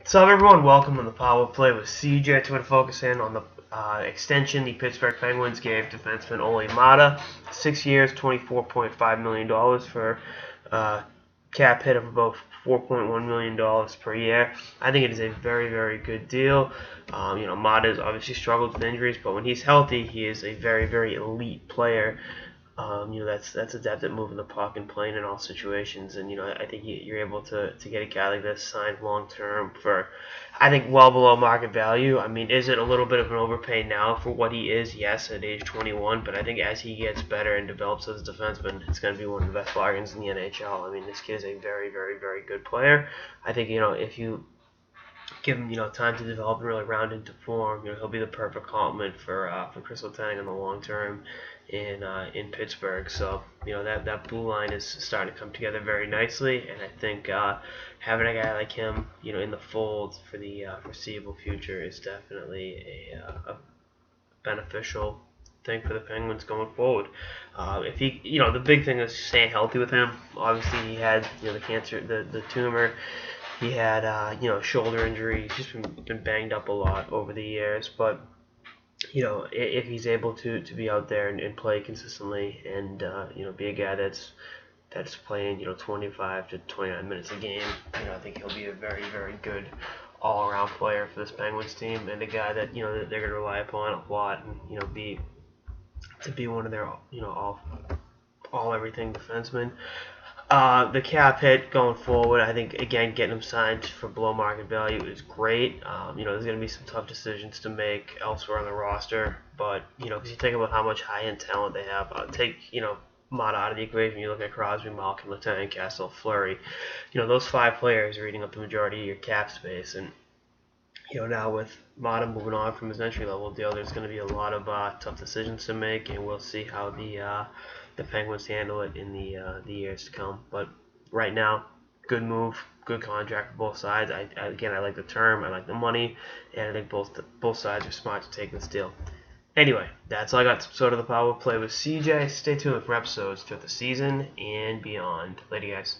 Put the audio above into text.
What's up, everyone? Welcome to the Power Play with CJ. Today, to focus in on the extension the Pittsburgh Penguins gave defenseman Olli Maatta. 6 years, $24.5 million for cap hit of about $4.1 million per year. I think it is a very, very good deal. Maatta has obviously struggled with injuries, but when he's healthy, he is a very, very elite player. That's adept at moving the puck and playing in all situations. And I think you're able to get a guy like this signed long term for, I think, well below market value. I mean, is it a little bit of an overpay now for what he is? Yes, at age 21. But I think as he gets better and develops as a defenseman, it's going to be one of the best bargains in the NHL. I mean, this kid is a very, very, very good player. I think if you give him time to develop and really round into form, he'll be the perfect complement for Chris Letang in the long term in Pittsburgh. So that blue line is starting to come together very nicely, and I think having a guy like him in the fold for the foreseeable future is definitely a beneficial thing for the Penguins going forward. If he, the big thing is staying healthy with him. Obviously, he had the cancer, the tumor. He had shoulder injury. He's just been banged up a lot over the years. But if he's able to be out there and play consistently and be a guy that's playing 25 to 29 minutes a game, I think he'll be a very, very good all-around player for this Penguins team, and a guy that that they're going to rely upon a lot, and be one of their all everything defensemen. The cap hit going forward, I think, again, getting him signed for below market value is great. There's going to be some tough decisions to make elsewhere on the roster, but because you think about how much high-end talent they have, take Maatta out of the equation. You look at Crosby, Malkin, Letang, Kessel, Fleury. Those 5 players are eating up the majority of your cap space, and now with Maatta moving on from his entry-level deal, there's going to be a lot of tough decisions to make, and we'll see how the Penguins handle it in the years to come. But right now, good move, good contract for both sides. I like the term, I like the money, and I think both sides are smart to take this deal. Anyway, that's all I got. Sort of the Power Play with CJ. Stay tuned for episodes throughout the season and beyond. Later, guys.